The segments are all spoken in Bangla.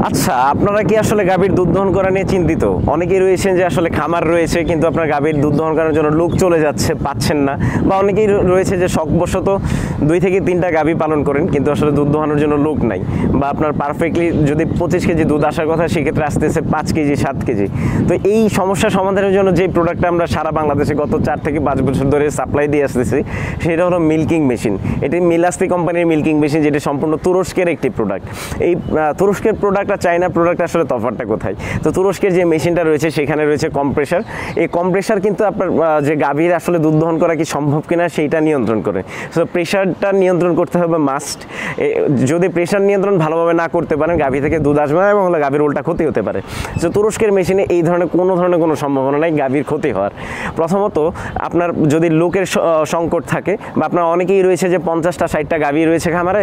আচ্ছা, আপনারা কি আসলে গাভীর দুধ দহন করা নিয়ে চিন্তিত? অনেকেই রয়েছেন যে আসলে খামার রয়েছে কিন্তু আপনার গাভীর দুধ দহন করার জন্য লোক চলে যাচ্ছে, পাচ্ছেন না। বা অনেকেই রয়েছে যে শখবশত 2 থেকে 3টা গাভী পালন করেন কিন্তু আসলে দুধ দোহানোর জন্য লোক নাই, বা আপনার পারফেক্টলি যদি 25 কেজি দুধ আসার কথা সেক্ষেত্রে আসতেছে 5 কেজি 7 কেজি। তো এই সমস্যা সমাধানের জন্য যে প্রোডাক্টটা আমরা সারা বাংলাদেশে গত 4 থেকে 5 বছর ধরে সাপ্লাই দিয়ে আসতেছি সেটা হলো মিল্কিং মেশিন। এটি মিলাস্তি কোম্পানির মিল্কিং মেশিন, যেটি সম্পূর্ণ তুরস্কের একটি প্রোডাক্ট। এই তুরস্কের প্রোডাক্ট আর চায়না প্রোডাক্ট আসলে তফাৎটা কোথায়? তো তুরস্কের যে মেশিনটা রয়েছে সেখানে রয়েছে কম্প্রেসার। এই কম্প্রেসার কিন্তু আপনার যে গাভীর আসলে দুধ দহন করা কি সম্ভব কিনা সেইটা নিয়ন্ত্রণ করে। সো প্রেশারটা নিয়ন্ত্রণ করতে হবে মাস্ট। যদি প্রেশার নিয়ন্ত্রণ ভালোভাবে না করতে পারেন গাভী থেকে দুধ আসবে না এবং হলে গাভীর উল্টা ক্ষতি হতে পারে। সো তুরস্কের মেশিনে এই ধরনের কোনো সম্ভাবনা নাই গাভীর ক্ষতি হওয়ার। প্রথমত আপনার যদি লোকের সংকট থাকে, বা আপনার অনেকেই রয়েছে যে 50টা 60টা গাভী রয়েছে খামারে,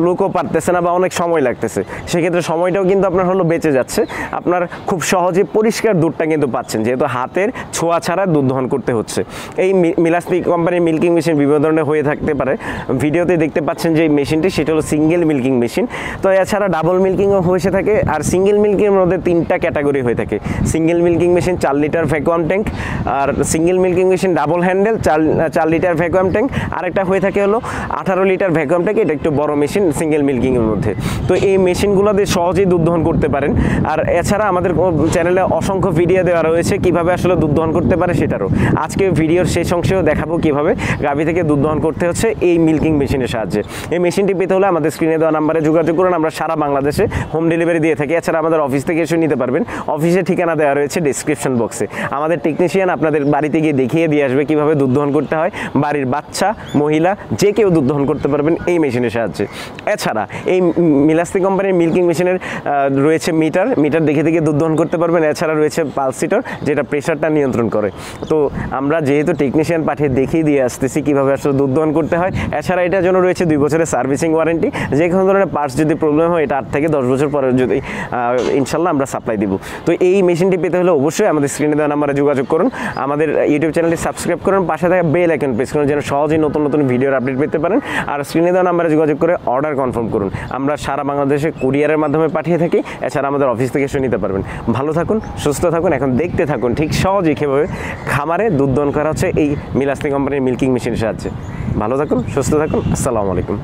লোকও পারতেছে না বা অনেক সময় লাগতেছে, সেক্ষেত্রে সময়টাও কিন্তু আপনার হলো বেঁচে যাচ্ছে। আপনার খুব সহজে পরিষ্কার দুধটা কিন্তু পাচ্ছেন, যেহেতু হাতের ছোঁয়া ছাড়া দুধ দহন করতে হচ্ছে। এই মিলাস্তি কোম্পানির মিল্কিং মেশিন বিভিন্ন ধরনের হয়ে থাকতে পারে। ভিডিওতে দেখতে পাচ্ছেন যে মেশিনটি সেটা হলো সিঙ্গেল মিল্কিং মেশিন। তো এছাড়া ডাবল মিল্কিংও হয়ে থাকে, আর সিঙ্গেল মিল্কিংয়ের মধ্যে 3টা ক্যাটাগরি হয়ে থাকে। Single milking machine 4 litre vacuum tank, আর single milking machine double handle 4 litre vacuum tank, আরেকটা হয়ে থাকে হলো 18 লিটার ভ্যাকুয়াম ট্যাঙ্ক। এটা একটু বড় মেশিন সিঙ্গেল মিল্কিংয়ের মধ্যে। তো এই মেশিনগুলো দিয়ে সহজেই দুধ দহন করতে পারেন। আর এছাড়া আমাদের চ্যানেলে অসংখ্য ভিডিও দেওয়া রয়েছে কিভাবে আসলে দুধ দহন করতে পারে সেটারও। আজকে ভিডিওর শেষ অংশেও দেখাবো কিভাবে গাভী থেকে দুধ দহন করতে হচ্ছে এই মিল্কিং মেশিনের সাহায্যে। এই মেশিনটি পেতে হলে আমাদের স্ক্রিনে দেওয়া নাম্বারে যোগাযোগ করুন। আমরা সারা বাংলাদেশে হোম ডেলিভারি দিয়ে থাকি। এছাড়া আমাদের অফিস থেকে এসে নিতে পারবেন। অফিসের ঠিকানা দেওয়া রয়েছে ডিসক্রিপশন বক্সে। আমাদের টেকনিশিয়ান আপনাদের বাড়িতে গিয়ে দেখিয়ে দিয়ে আসবে কিভাবে দুধ দহন করতে হয়। বাড়ির বাচ্চা, মহিলা যে কেউ দুধ দহন করতে পারবেন এই মেশিনের সাহায্যে। এছাড়া এই মিলাস্তি কোম্পানির মিল্কিং মেশিনের রয়েছে মিটার দেখে দুধ দহন করতে পারবেন। এছাড়া রয়েছে পালসিটর, যেটা প্রেশারটা নিয়ন্ত্রণ করে। তো আমরা যেহেতু টেকনিশিয়ান পাঠিয়ে দেখিয়ে দিয়ে আসতেছি কীভাবে আসলে দুধ দহন করতে হয়। এছাড়া এটার জন্য রয়েছে 2 বছরের সার্ভিসিং ওয়ারেন্টি। যে কোনো ধরনের পার্টস যদি প্রবলেম হয় এটা 8 থেকে 10 বছর পরে যদি ইনশাল্লাহ আমরা সাপ্লাই দিব। তো এই মেশিনটি পেতে হলে অবশ্যই আমাদের স্ক্রিনে দেওয়া নাম্বারে যোগাযোগ করুন। আমাদের ইউটিউব চ্যানেলটি সাবস্ক্রাইব করুন, পাশে থাকা বেল আইকন প্রেস করুন যেন সহজেই নতুন ভিডিওর আপডেট পেতে পারেন। আর স্ক্রিনে দেওয়া নাম্বারে যোগাযোগ করে অর্ডার কনফার্ম করুন। আমরা সারা বাংলাদেশে কুরিয়ারের মাধ্যমে পাঠিয়ে থাকি। এছাড়া আমাদের অফিস থেকে এসে নিতে পারবেন। ভালো থাকুন, সুস্থ থাকুন। এখন দেখতে থাকুন ঠিক সহজেই কীভাবে খামারে দুধ দহন করা হচ্ছে এই মিলাস্তি কোম্পানির মিল্কিং মেশিনের সাহায্যে। ভালো থাকুন, সুস্থ থাকুন। আসসালামু আলাইকুম।